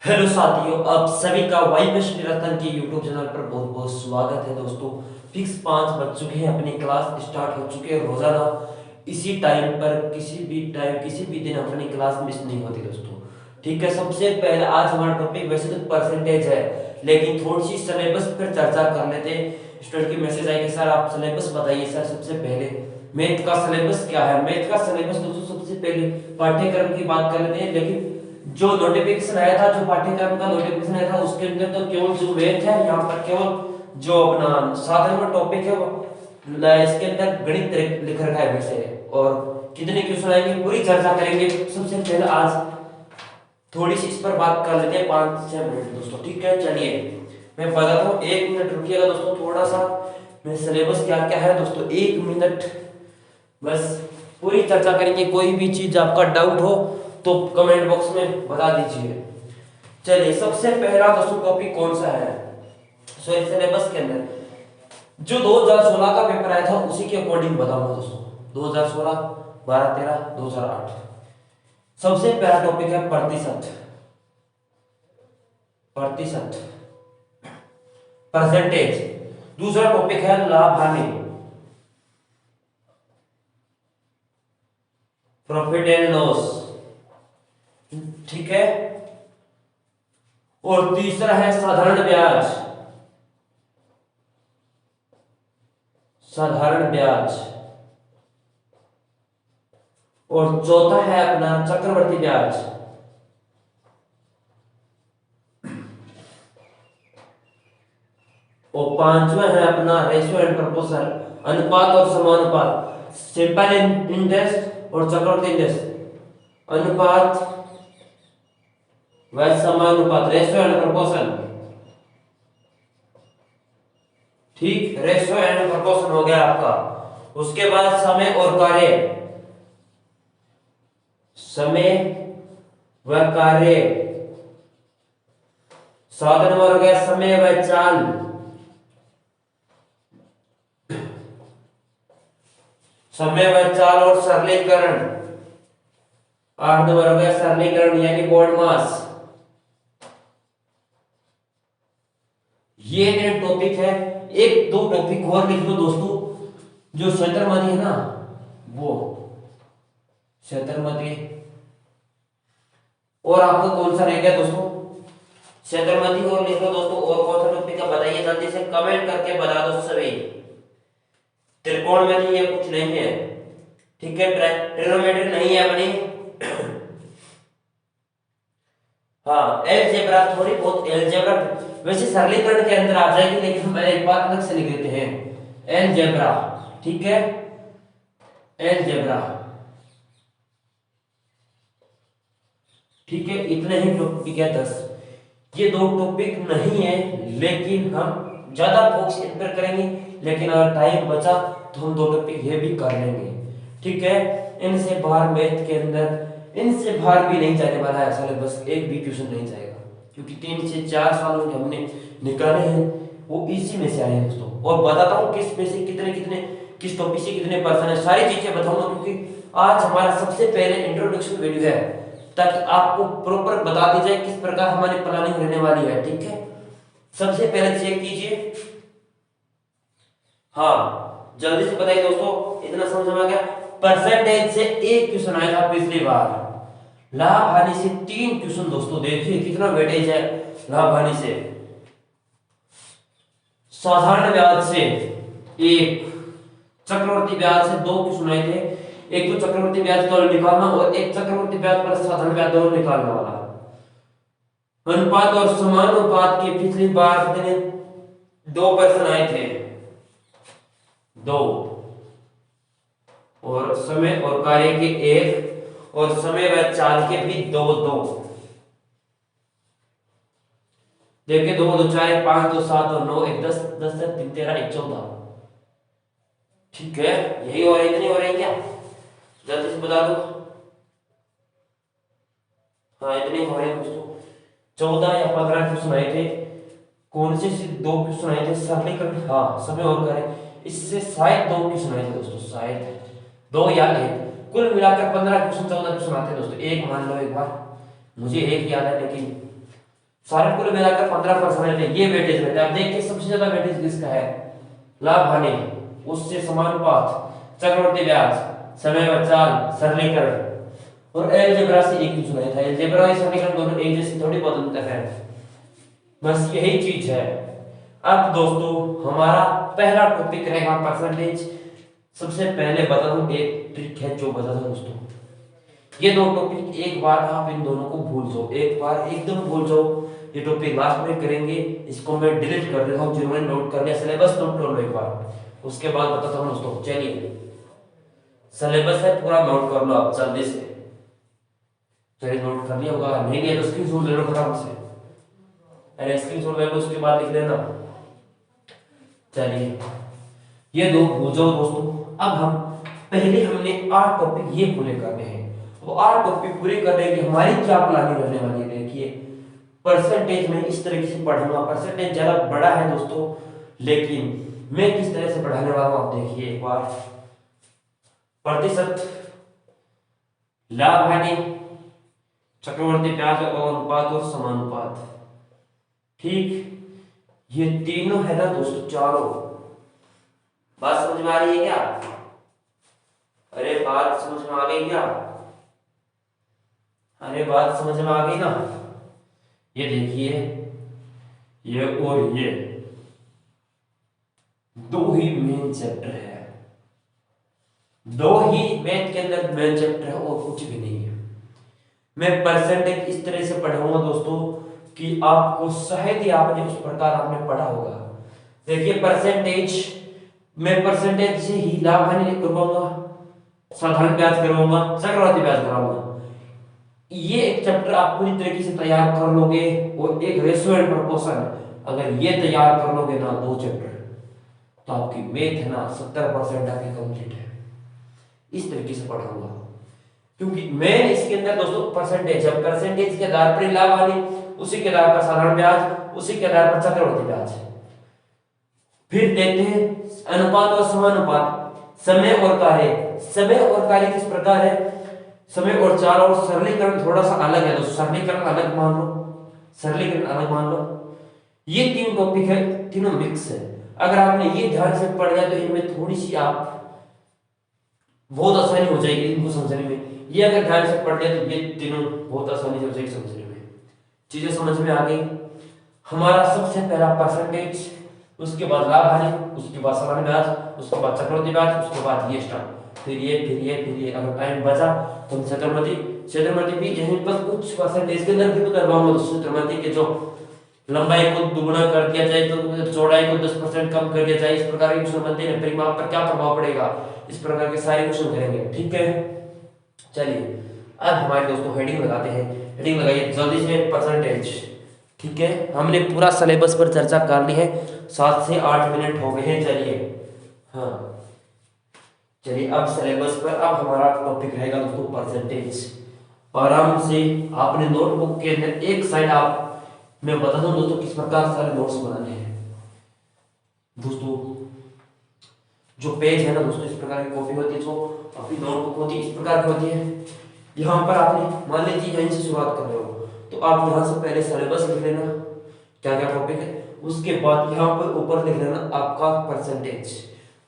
Hello साथियों, आप सभी का वाई बेस्ट निरंतर के यूट्यूब चैनल पर बहुत बहुत स्वागत है। दोस्तों फिक्स 5 बज चुके हैं, अपनी क्लास स्टार्ट हो चुके हैं। रोजाना इसी टाइम पर किसी भी दिन अपनी क्लास मिस नहीं होती दोस्तों। ठीक है, सबसे पहले आज हमारा टॉपिक वैसे तो परसेंटेज है, लेकिन थोड़ी सी सिलेबस पर चर्चा कर लेते हैं। स्टूडेंट की मैसेज आई कि सर आप सिलेबस बताइए। सर सबसे पहले मैथ का सिलेबस क्या है। मैथ का सिलेबस दोस्तों सबसे पहले पाठ्यक्रम की बात कर लेते हैं, लेकिन जो नोटिफिकेशन आया था, जो पाठ्यक्रम का नोटिफिकेशन आया था, उसके अंदर तो केवल जो मैथ है यहाँ पर केवल जो अपना साधारण में टॉपिक है वो इसके अंदर गणित लिख रखा है वैसे, और कितने क्वेश्चन आएंगे पूरी चर्चा करेंगे। सबसे पहले आज थोड़ी सी इस पर बात कर लेते हैं 5-6 मिनट दोस्तों। ठीक है, चलिए मैं बताता हूँ। 1 मिनट रुकिएगा दोस्तों, थोड़ा सा मैं सिलेबस क्या क्या है दोस्तों, 1 मिनट बस पूरी चर्चा करेंगे। कोई भी चीज आपका डाउट हो तो कमेंट बॉक्स में बता दीजिए। चलिए, सबसे पहला दोस्तों टॉपिक कौन सा है, सॉरी सिलेबस के अंदर जो 2016 का पेपर आया था उसी के अकॉर्डिंग बताऊंगा दोस्तों। 2016, 12, 13, 2008। सबसे पहला टॉपिक है प्रतिशत, प्रतिशत परसेंटेज। दूसरा टॉपिक है लाभ हानि, प्रॉफिट एंड लॉस। ठीक है, और तीसरा है साधारण ब्याज, साधारण ब्याज। और चौथा है अपना चक्रवर्ती ब्याज। और पांचवा है अपना रेशियो एंड प्रपोर्शन, अनुपात और समानुपात। सिंपल इंटरेस्ट और चक्रवर्ती इंटरेस्ट, अनुपात व समानुपात, रेशियो एंड प्रपोर्शन। ठीक, रेशियो एंड प्रपोर्शन हो गया आपका। उसके बाद समय और कार्य, समय व कार्य। सात नंबर हो गया समय व चाल। समय व चाल और सरलीकरण। 8 नंबर हो गया सरलीकरण यानी बॉड मास। ये मेरे टॉपिक है। एक दो टॉपिक और लिख लो दोस्तों, जो क्षेत्रमति है ना, वो क्षेत्रमति। और आपको कौन सा रह गया दोस्तों, क्षेत्रमति और लिख लो दोस्तों। और कौन सा टॉपिक है बताइए, जल्दी से कमेंट करके बता दो सभी। त्रिकोणमिति ये कुछ नहीं है, ठीक है, ट्रिग्नोमेट्री नहीं है अपनी। हाँ, एलजेब्रा थोड़ी बहुत, एलजेब्रा वैसे सरलीकरण के अंदर आ जाएगी, लेकिन हम एक बात अलग से लिख देते हैं, एलजेब्रा। ठीक है, एलजेब्रा। ठीक है, इतने ही टॉपिक है 10। ये दो टॉपिक नहीं है, लेकिन हम ज्यादा फोकस इन पर करेंगे। लेकिन अगर टाइम बचा तो हम दो टॉपिक ये भी कर लेंगे। ठीक है, इनसे बाहर मैथ के अंदर इनसे बाहर भी नहीं जाने वाला है सिलेबस, एक भी ट्यूशन नहीं जाएगा, क्योंकि 3 से 4 सालों के हमने निकाले हैं, वो इसी में से आए हैं दोस्तों। और बताता हूँ किस में से कितने कितने, किस टॉपिक से कितने पर्सन है, सारी चीजें बताऊंगा, क्योंकि आज हमारा सबसे पहले इंट्रोडक्शन वीडियो है, ताकि आपको प्रॉपर बता दी जाए किस प्रकार हमारी प्लानिंग रहने वाली है। ठीक है, सबसे पहले चेक कीजिए। हाँ, जल्दी से बताइए दोस्तों, इतना समझ में आ गया। परसेंटेज से एक क्वेश्चन आया था पिछली बार, लाभ हानि से 3 क्वेश्चन दोस्तों। देखिए कितना वेटेज है लाभ हानि से। साधारण ब्याज से 1, चक्रवर्ती ब्याज से 2 क्वेश्चन आए थे। एक तो चक्रवर्ती ब्याज दोनों निकालना, और एक चक्रवर्ती ब्याज पर साधारण ब्याज दोनों निकालने वाला। अनुपात और समानुपात के पिछली बार कितने, 2 प्रश्न आए थे, 2। और समय और कार्य के 1, और समय व चाल के भी 2। देखिए 2 2 4 5 2 7 और 9 1 10 10 3 13 1 14। ठीक है, यही हो रहा है, इतनी हो रही है क्या, जल्दी से बता दो। हाँ, इतने हो रहे हैं दोस्तों। 14 या 15 क्वेश्चन आए थे। कौन से 2 क्वेश्चन आए थे सरलीकरण, हाँ समय और कार्य, इससे शायद 2 क्वेश्चन आए थे दोस्तों, शायद 2 या 1। कुल मिलाकर 15 क्वेश्चन 14 क्वेश्चन आते हैं दोस्तों। एक मान लो, एक बार मुझे एक याद है, लेकिन सारे कुल मिलाकर 15% है, ये वेटेज रहता है। अब देखिए सबसे ज्यादा वेटेज किसका है, लाभ हानि, उससे समानुपात, चक्रवर्ती ब्याज, समय बचाव, सरलीकरण और अलजेब्रा से एक ही सुनाया था। अलजेब्रा और सरलीकरण दोनों एक जैसे थोड़ी बहुत अंतर है, बस यही चीज है। अब दोस्तों हमारा पहला टॉपिक रहेगा परसेंटेज। सबसे पहले बता दूं एक ट्रिक है जो बता दूं दोस्तों, ये दो टॉपिक एक बार आप इन दोनों को भूल जाओ, एक बार एकदम भूल जाओ। ये टॉपिक लास्ट में करेंगे, इसको मैं डिलीट कर देता हूं, जिन्होंने नोट कर लिया सिलेबस नोट कर लो एक बार, उसके बाद बताता हूं दोस्तों। चलिए सिलेबस है पूरा नोट कर लो आप जल्दी से। चलिए नोट कर लिया होगा, नहीं लिया तो स्क्रीनशॉट ले लो फटाफट से। अरे स्क्रीनशॉट ले लो उसके बाद लिख लेना। चलिए ये दो भूल जाओ दोस्तों। अब हम पहले हमने 8 टॉपिक ये पूरे करने हैं। वो 8 टॉपिक पूरे करने की हमारी क्या प्लानिंग रहने वाली है, देखिए परसेंटेज में इस तरीके से पढ़ूंगा। परसेंटेज ज्यादा बड़ा है दोस्तों, लेकिन मैं किस तरह से पढ़ाने वाला हूं आप देखिए एक बार। प्रतिशत, लाभ हानि, चक्रवर्ती ब्याज और अनुपात और समानुपात, ठीक ये तीनों है ना दोस्तों, चारों। बात समझ में आ रही है क्या? अरे बात समझ में आ गई क्या? अरे बात समझ में आ गई ना? ये देखिए ये और ये दो ही मेन चैप्टर है, दो ही मैथ के अंदर मेन चैप्टर है और कुछ भी नहीं है। मैं परसेंटेज इस तरह से पढ़ाऊंगा दोस्तों कि आपको शायद ही आपने उस प्रकार आपने पढ़ा होगा। देखिए परसेंटेज, मैं परसेंटेज से ही लाभ हानि करवाऊंगा, साधारण ब्याज करवाऊंगा, चक्रवृद्धि ब्याज कराऊंगा। ये एक चैप्टर आप पूरी तरीके से तैयार कर लोगे और एक रेशियो एंड प्रोपोर्शन अगर ये तैयार कर लोगे ना, दो चैप्टर, तो आपकी मैथ है ना 70% आपकी कंप्लीट है। इस तरीके से पढ़ाऊंगा क्योंकि मैं इसके अंदर दोस्तों परसेंटेज है, परसेंटेज के आधार पर लाभ हानि, उसी के आधार पर साधारण ब्याज, उसी के आधार पर चक्रवृद्धि ब्याज। फिर देखते हैं अनुपात और समानुपात, समय और कार्य। समय और कार्य किस प्रकार है, समय और चाल और सरलीकरण थोड़ा सा अलग है दोस्तों, सरलीकरण अलग मान लो, सरलीकरण अलग मान लो। ये तीन टॉपिक है, तीनों मिक्स है। अगर आपने ये ध्यान से पढ़ लिया तो इनमें थोड़ी सी आप बहुत आसानी हो जाएगी इनको समझने में। ये अगर ध्यान से पढ़ लिया तो ये तीनों बहुत आसानी से हो जाएगी समझने में। चीजें समझ में आ गई। हमारा सबसे पहला परसेंटेज, उसके बाद लाभ हानि, उसके बाद साधारण ब्याज, उसके बाद चक्रवृद्धि ब्याज, उसके बाद ये स्टार्ट, फिर ये फिर ये फिर ये। अगर टाइम बचा तो चतुर्मति भी यहीं पर कुछ परसेंटेज के अंदर भी करवाऊंगा दोस्तों। चतुर्मति के जो लंबाई को दुगुना कर दिया जाए तो चौड़ाई को 10% कम कर दिया जाए, इस प्रकार के क्वेश्चन बनते हैं। परिमाप पर क्या प्रभाव पड़ेगा, इस प्रकार के सारे क्वेश्चन करेंगे, ठीक है। चलिए अब हमारे दोस्तों हेडिंग लगाते हैं। हेडिंग लगाइए जल्दी से, परसेंटेज, ठीक है। हमने पूरा सिलेबस पर चर्चा कर ली है, 7 से 8 मिनट हो गए हैं। चलिए हाँ चलिए अब सिलेबस पर अब हमारा टॉपिक रहेगा दोस्तों परसेंटेज। आराम से आपने नोटबुक के अंदर एक साइड आप, मैं बता दूं दोस्तों किस प्रकार सारे नोट्स बनाने हैं दोस्तों। जो पेज है ना दोस्तों, इस प्रकार की कॉपी होती है, जो अपनी नोटबुक होती है इस प्रकार की होती है। यहाँ पर आपने मान लीजिए यहीं से शुरुआत कर रहे हो तो आप यहाँ से पहले सिलेबस लिख लेना, क्या क्या टॉपिक है, उसके बाद यहाँ पर ऊपर लिख लेना आपका परसेंटेज।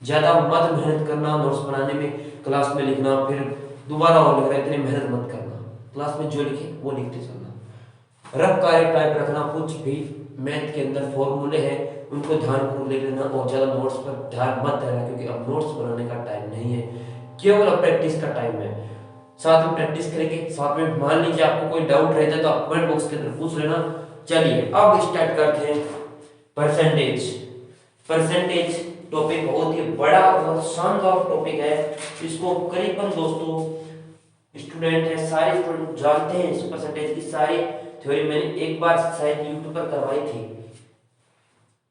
ज्यादा मत मेहनत करना नोट्स बनाने में, क्लास में लिखना फिर दोबारा और लिख रहे, इतनी मेहनत मत करना। क्लास में जो लिखे वो लिखते चलना, रफ कार्य टाइप रखना। कुछ भी मैथ के अंदर फॉर्मूले हैं उनको ध्यानपूर्वक लिख लेना और ज्यादा नोट्स पर ध्यान मत देना, क्योंकि अब नोट्स बनाने का टाइम नहीं है, केवल प्रैक्टिस का टाइम है। साथ में प्रैक्टिस करेंगे, साथ में मान लीजिए आपको कोई डाउट रहता है तो आप कमेंट बॉक्स के अंदर पूछ लेना। चलिए अब स्टार्ट करते हैं परसेंटेज। परसेंटेज टॉपिक बहुत ही बड़ा और शानदार टॉपिक है। इसको करीबन दोस्तों स्टूडेंट है, सारे स्टूडेंट जानते हैं इस परसेंटेज की सारी थ्योरी मैंने एक बार शायद यूट्यूब पर करवाई थी,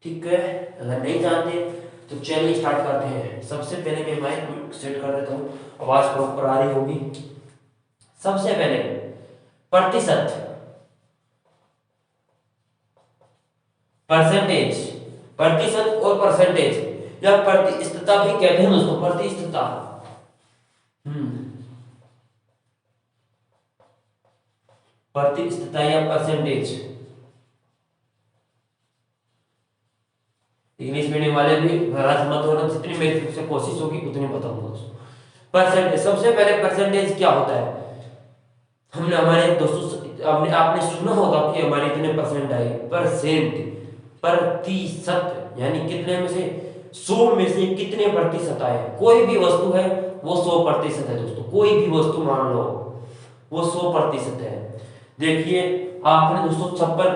ठीक है। अगर नहीं जानते तो चलिए स्टार्ट करते हैं। सबसे पहले मैं माइक सेट कर देता हूँ, आवाज प्रॉपर आ रही होगी। सबसे पहले प्रतिशत, परसेंटेज, प्रतिशत और परसेंटेज या प्रतिशतता भी कहते हैं दोस्तों, प्रतिशतता। प्रतिशतता या परसेंटेज, वाले भी नाराज मत होना, जितनी मेरी से कोशिश होगी उतनी बताऊंगा दोस्तों। परसेंटेज, सबसे पहले परसेंटेज क्या होता है, हमने हमारे दोस्तों आपने सुना होगा कि हमारे इतने परसेंट आए, परसेंट प्रतिशत, यानी कितने में से 100 में से कितने प्रतिशत आए। कोई भी वस्तु है वो 100% है दोस्तों, कोई भी वस्तु मान लो वो 100% है। देखिए आपने दोस्तों चप्पल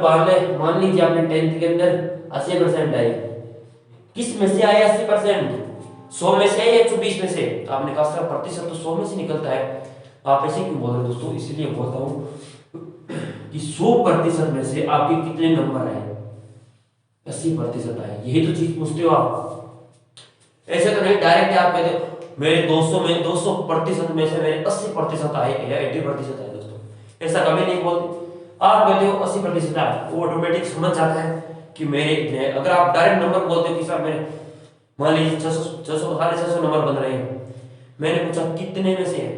मान लीजिए आपने 10th के अंदर 80% आए, किस में से आए 80%? 100 में से या 24 में से? आपने कहा सर प्रतिशत तो 100 में से निकलता है। आप ऐसे क्यों बोल रहे हैं दोस्तों? इसीलिए बोलता हूँ कि 100% में से आपके कितने नंबर आए, 80% आए, यही तो चीज पूछते हो आप। ऐसे तो नहीं डायरेक्ट आप कहते हो मेरे 200% में से मेरे 80% आए या 80% आए दोस्तों, ऐसा कभी नहीं बोलते। आप कहते हो 80% आए, वो ऑटोमेटिक समझ जाता है कि मेरे इतने। अगर आप डायरेक्ट नंबर बोलते हो कि सर मेरे मान लीजिए 600 650 नंबर बन रहे हैं, मैंने पूछा कितने में से है,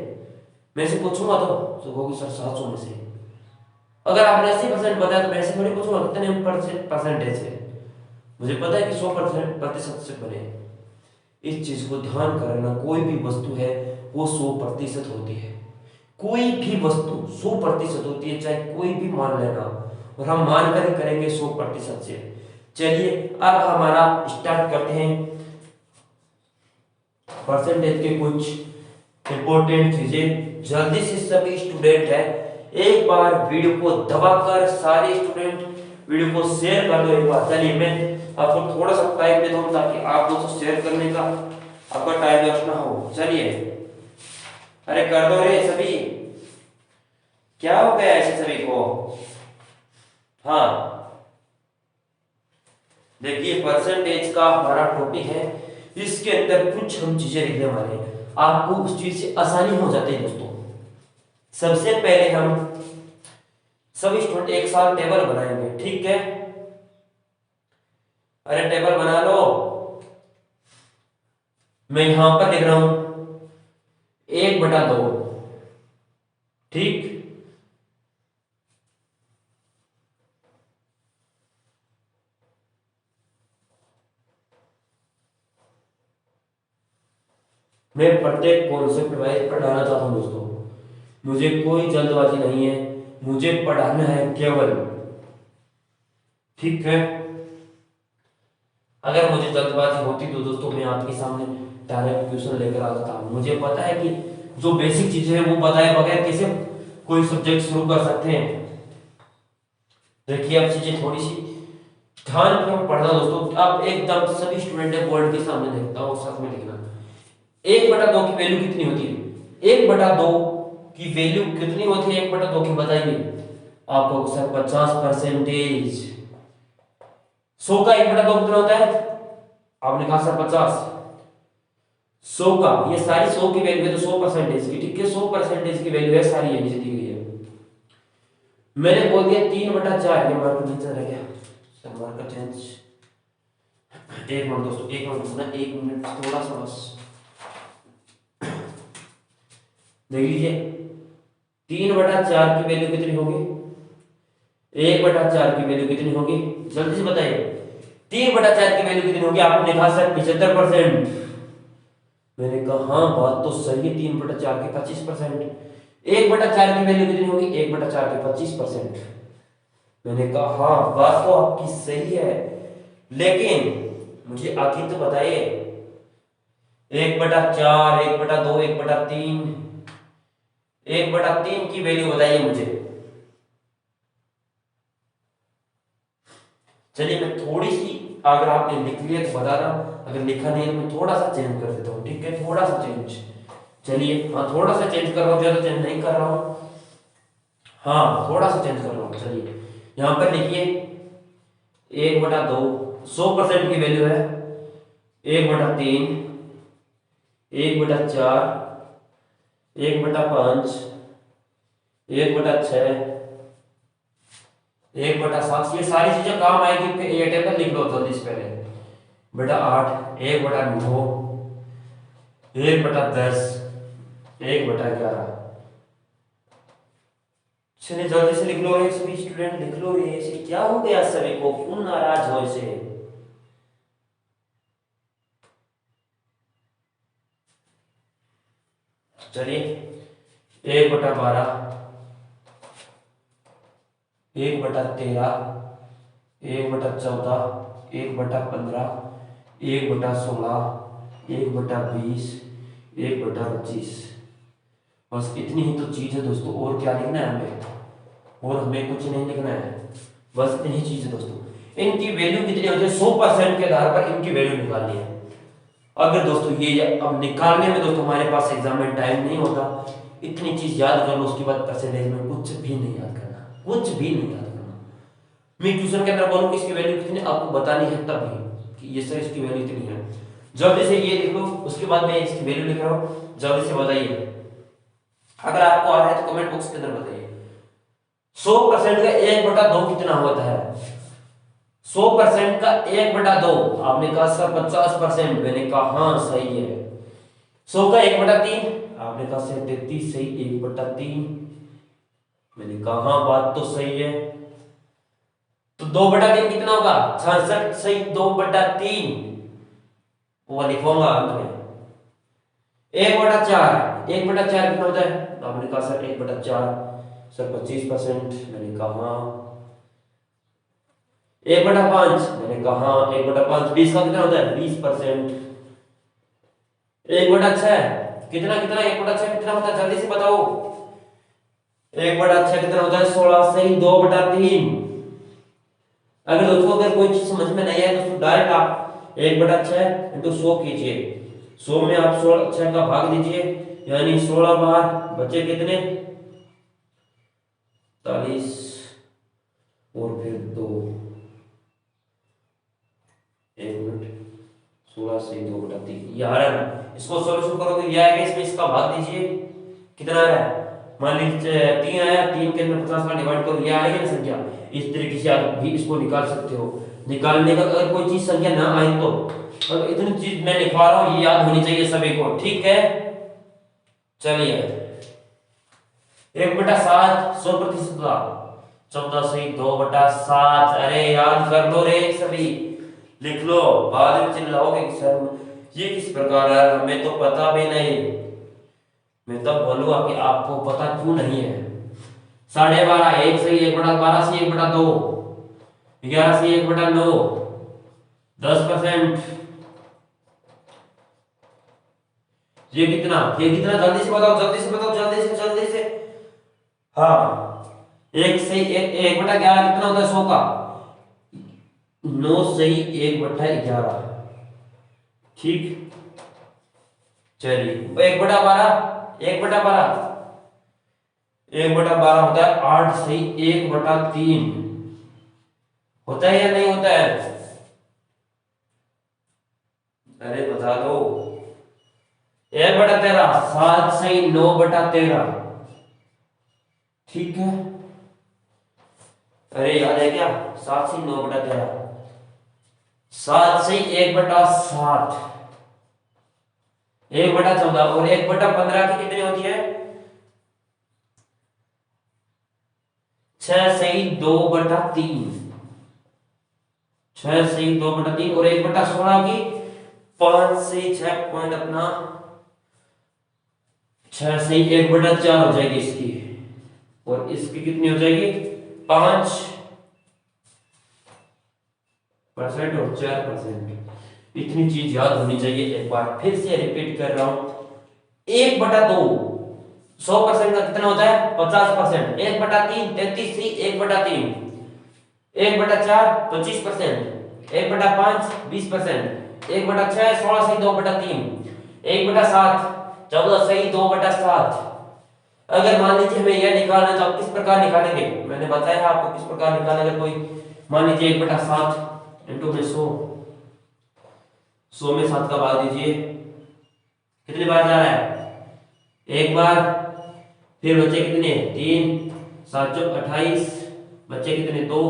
मैं से पूछूंगा तो कहोगे सर 700 में से। अगर आपने 80% बताया तो मैं ऐसे थोड़ी पूछूंगा कितने परसेंटेज है, मुझे पता है कि 100% से बने। इस चीज को ध्यान करना, कोई भी वस्तु है वो 100% होती है, कोई भी वस्तु 100% होती है, चाहे कोई भी मान लेना, और हम मानकर ही करेंगे 100% से। चलिए अब हमारा स्टार्ट करते हैं परसेंटेज के कुछ इंपॉर्टेंट चीजें। जल्दी से सभी स्टूडेंट है एक बार वीडियो को दबाकर सारे स्टूडेंट वीडियो को शेयर कर दो एक बार। चलिए मैं आपको थोड़ा सा टाइम दे दूं ताकि आप दोस्तों शेयर करने का आपका टाइम वेस्ट ना हो। चलिए अरे कर दो रे सभी, क्या हो गया ऐसे सभी को? हाँ देखिए परसेंटेज का हमारा टॉपिक है, इसके अंदर कुछ हम चीजें लिखने वाले हैं, आपको उस चीज से आसानी हो जाती है दोस्तों। सबसे पहले हम सभी स्टूडेंट एक साथ टेबल बनाएंगे, ठीक है? अरे टेबल बना लो, मैं यहां पर लिख रहा हूं 1/2, ठीक? मैं प्रत्येक कॉन्सेप्ट वाइज पढ़ाना चाहता हूं दोस्तों, मुझे कोई जल्दबाजी नहीं है, मुझे पढ़ाना है केवल, ठीक है? अगर मुझे जल्दबाजी होती तो दोस्तों मैं आपके सामने डायरेक्ट क्वेश्चन लेकर आता था। मुझे पता है कि जो बेसिक चीजें हैं वो बताए बगैर कैसे कोई सब्जेक्ट शुरू कर सकते हैं। देखिए अब चीजें थोड़ी सी ध्यान में पढ़ना दोस्तों। अब एकदम सभी स्टूडेंट है बोर्ड के सामने देखता हूँ, साथ में लिखना 1/2 की वैल्यू कितनी होती है? 1/2 की वैल्यू कितनी होती है 1/2 की? बताइए आपको सर 50%। 100 का 1/2 कितना होता है? आपने कहा सर 50। 100 का, ये सारी 100 की वैल्यू है तो 100% की, ठीक है? 100% की वैल्यू है सारी, ये नीचे दी गई है। मैंने बोल दिया 3/4, ये मार्कर नीचे रह गया, सर मार्कर चेंज। एक मिनट दोस्तों, एक मिनट रुकना, 1 मिनट थोड़ा सा बस देख लीजिए। 3/4 की वैल्यू कितनी होगी? 1/4 की वैल्यू कितनी होगी? जल्दी से बताइए 3/4 की वैल्यू कितनी होगी? आपने कहा सर 75%। मैंने कहा हाँ बात तो सही है, 3/4 की 25%। 1/4 की वैल्यू कितनी होगी? 1/4 की 25%। मैंने कहा हाँ बात तो आपकी सही है, लेकिन मुझे आखिर तो बताइए 1/4, 1/2, 1/3, 1/3 की वैल्यू बताइए मुझे। चलिए मैं थोड़ी सी, अगर आपने लिख लिया तो बता रहा, अगर लिखा नहीं है तो मैं थोड़ा सा चेंज कर देता हूँ, ठीक है? थोड़ा सा चेंज, चलिए हाँ थोड़ा सा चेंज कर रहा हूँ, ज्यादा चेंज नहीं कर रहा हूँ, हाँ थोड़ा सा चेंज कर रहा हूँ। चलिए यहाँ पर लिखिए 1/2, 100% की वैल्यू है 1/3, 1/4, 1/5, 1/6, 1/7। ये सारी चीजें काम आएगी, फिर ये टेबल लिख लो जल्दी से पहले। 8, 1/9, 1/10, 1/11। चलिए जल्दी से लिख लो रे सभी स्टूडेंट, लिख लो रे। ऐसे क्या हो गया सभी को, क्यों नाराज हो ऐसे? चलिए 1/12, 1/13, 1/14, 1/15, 1/16, 1/20, 1/25। बस इतनी ही तो चीज है दोस्तों, और क्या लिखना है हमें, और हमें कुछ नहीं लिखना है, बस इतनी चीज है दोस्तों। इनकी वैल्यू कितनी होती है, 100% के आधार पर इनकी वैल्यू निकालनी है। अगर दोस्तों ये अब निकालने में दोस्तों हमारे पास एग्जाम में टाइम नहीं होता, इतनी चीज याद कर लो, उसके बाद परसेंटेज में कुछ भी नहीं याद करना, कुछ भी नहीं याद करना। मैं ट्यूशन के अंदर बोलूँ कि इसकी वैल्यू कितनी आपको बतानी है, तब भी कि ये सर इसकी वैल्यू इतनी है, जल्दी से ये लिख लो, उसके बाद मैं इसकी वैल्यू लिख रहा हूँ, जल्दी से बताइए। अगर आपको आ रहा है तो कमेंट बॉक्स के अंदर बताइए। 100% का 1/2 कितना होता है? 100% का 1/2, आपने कहा सर 50%, मैंने कहा हाँ सही है। 100 का 1/3, आपने कहा सर 33 सही, 1/3, मैंने कहा हाँ बात तो सही है। तो 2/3 कितना होगा? 66 सही, 2/3 वो लिखूंगा अंत में। 1/4, 1/4 कितना होता है? आपने कहा सर 1/4, सर 25%, मैंने कहा हाँ। 1/5, मैंने कहा हाँ 1/5, 20 का कितना होता है? 20%। 1/6 कितना कितना 1/6 कितना होता है, जल्दी से बताओ। 1/6 कितना होता है? 16 सही, 2/3। अगर दोस्तों अगर कोई चीज समझ में नहीं आए दोस्तों, डायरेक्ट आप 1/6 इंटू 100 कीजिए, 100 में आप 16 का भाग दीजिए, यानी 16 बार बचे कितने? 40, और फिर 2, 1 मिनट, 16 से 2/3 ये आ रहा है ना, इसको सॉल्यूशन करोगे ये आएगा, इसमें इसका भाग दीजिए, कितना आ रहा है? मान लीजिए 3 आया, 3 के अंदर 50 का डिवाइड करो, ये आएगी ना संख्या। इस तरीके से आप भी इसको निकाल सकते हो। निकालने का अगर कोई चीज संख्या ना आए तो, और इतनी चीज मैं लिखवा रहा हूँ, ये याद होनी चाहिए सभी को, ठीक है? चलिए 1/7 100% का 14 सही, 2/7, अरे याद कर लो रे सभी, लिख लो, बाद में चिल्लाओगे कि सर ये किस प्रकार है, हमें तो पता भी नहीं। मैं तब बोलूंगा कि आपको पता क्यों नहीं है। 12.5 1 सही, 1/12 से 1/2, 11 से 1/9, 10%। ये कितना जल्दी से बताओ, जल्दी से बताओ, जल्दी से। हाँ 1 सही 1/11 कितना होता है 100 का? 9 सही 1/11, ठीक। चलिए 1/12, 1/12 होता है 8 सही 1/3, होता है या नहीं होता है? अरे बता दो। 1/13 7 सही 9/13, ठीक है। अरे याद है क्या? 7 सही 9/13, 7 सही 1/7, 1/14, और 1/15 की कितनी होती है? 6 सही 2/3, 6 सही 2/3, और 1/16 की 5 सही 6 पॉइंट अपना 6 सही 1/4 हो जाएगी इसकी, और इसकी कितनी हो जाएगी? 5% और 4%। इतनी चीज याद होनी चाहिए। एक बार फिर से रिपीट कर रहा हूं, 1/2 100% का कितना होता है? 50%। 1/3 33 सही 1/3, 1/4 25%, 1/5 20%, 1/6 16 सही 2/3, 1/7 14 सही 2/7। अगर मान लीजिए हमें यह निकालना है तो आप किस प्रकार निकालेंगे? मैंने बताया आपको किस प्रकार निकालना। अगर कोई मान लीजिए 1/7 इंटू में 100 में 7 का भाग दीजिए, कितनी बार जा रहा है? एक बार। फिर बचे कितने? 3 7 28, बचे कितने? 2,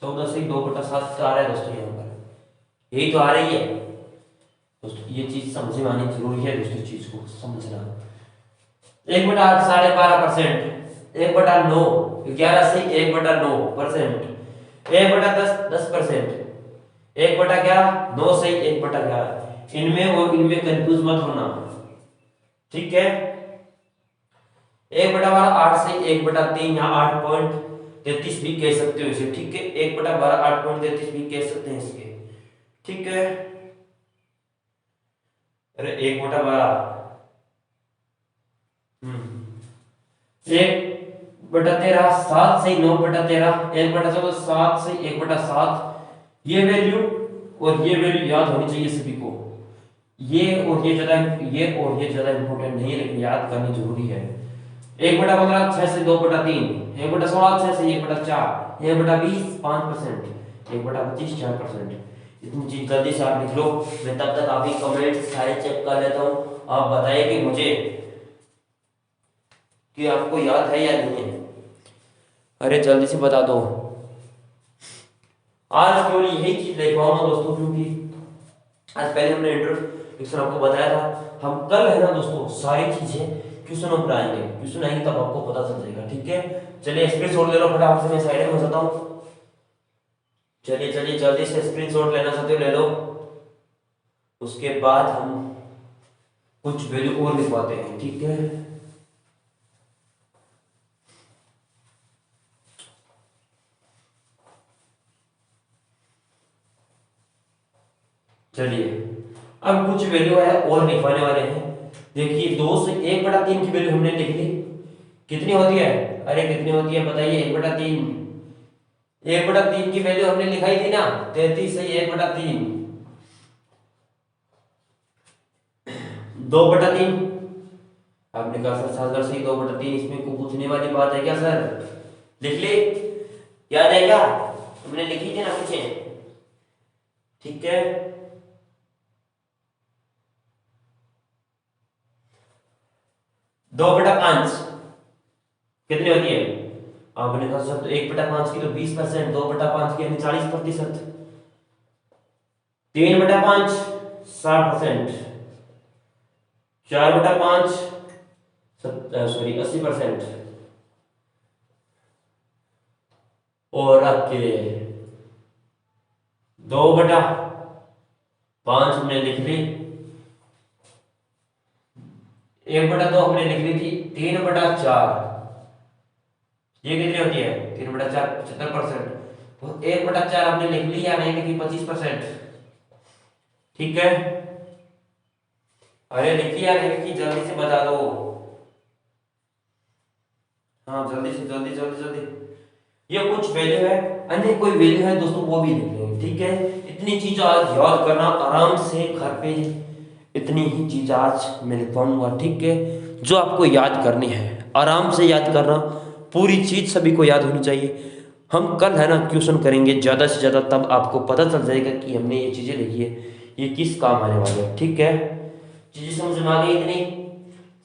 14 से 2/7 आ रहा है दोस्तों, यहाँ पर यही तो आ रही है दोस्तों। ये चीज समझ में आनी जरूरी है दोस्तों, चीज को समझना। 1/8 12.5%, 1/9 11 से 1/9%, 1/10 10%, 1/11 9 से 1/11। इनमें और इनमें कंफ्यूज मत होना, ठीक है? 1/12 8 से 1/3 या 8.33 भी कह सकते हो इसे, ठीक है। 1/12 8.33 भी कह सकते हैं इसके, ठीक है। अरे 1/12 1/13 7 से 9/13 1/14 7 से 1/7 ये वैल्यू और ये वैल्यू याद होनी चाहिए सभी को। ये और ये ज्यादा इंपॉर्टेंट नहीं है, लेकिन याद करनी जरूरी है। 1/15 6 से 2/3 1/16 6 से 1/4 1/20 5% 1/25 4%। इतनी चीज जल्दी से आप लिख लो। मैं तब तक आपकी कमेंट सारे चेक कर लेता हूँ। आप बताइए कि मुझे कि आपको याद है या नहीं है। अरे जल्दी से बता दो। आज केवल यही चीज ले पाऊंगा दोस्तों, क्योंकि आज पहले हमने इंट्रोडक्शन आपको बताया था। हम कल है ना दोस्तों सारी चीजें क्वेश्चन पर आएंगे, क्वेश्चन आएंगे तब आपको पता चल जाएगा, ठीक है। चलिए स्क्रीनशॉट ले लो फटाफट से, मैं साइड में हो जाता हूँ। चलिए चलिए जल्दी से स्क्रीनशॉट लेना चाहते हो ले लो। उसके बाद हम कुछ वैल्यू और लिखवाते हैं, ठीक है। चलिए अब कुछ वैल्यू है और लिखवाने वाले हैं। देखिए 2 से 1/3 की वैल्यू हमने लिख ली। कितनी होती है? अरे कितनी होती है बताइए? 1/3 1/3 की वैल्यू हमने लिखाई थी ना, 33 से 1/3 2/3। आपने कहा सर सागर से 2/3 इसमें को पूछने वाली बात है क्या सर? लिख ली? याद है क्या? हमने लिखी थी ना पीछे, ठीक है। 2/5 कितनी होती है? आपने कहा सर तो 1/5 की तो 20%, 2/5 की यानी 40%, 3/5 60%, 4/5 सॉरी 80%, और आपके 2/5 हमने लिख ली, 1/2 हमने लिख ली थी, 3/4 ये कितनी होती है? 3/4 75%, तो 1/4 हमने लिख ली या नहीं लिखी? 25%, ठीक है। अरे लिखी या नहीं लिखी? जल्दी से बता दो। हाँ जल्दी से जल्दी जल्दी जल्दी। ये कुछ वैल्यू है, अन्य कोई वैल्यू है दोस्तों वो भी लिख लेंगे, ठीक है। इतनी चीज आज याद करना आराम से घर पे, इतनी ही चीज आज मैं लिखवाऊंगा, ठीक है। जो आपको याद करनी है आराम से याद करना, पूरी चीज सभी को याद होनी चाहिए। हम कल है ना क्वेश्चन करेंगे ज़्यादा से ज़्यादा, तब आपको पता चल जाएगा कि हमने ये चीज़ें लिखी है ये किस काम आने वाले हैं, ठीक है। चीज़ें समझ में आ गई इतनी?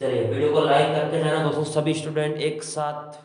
चलिए वीडियो को लाइक करके जाना दोस्तों, सभी स्टूडेंट एक साथ।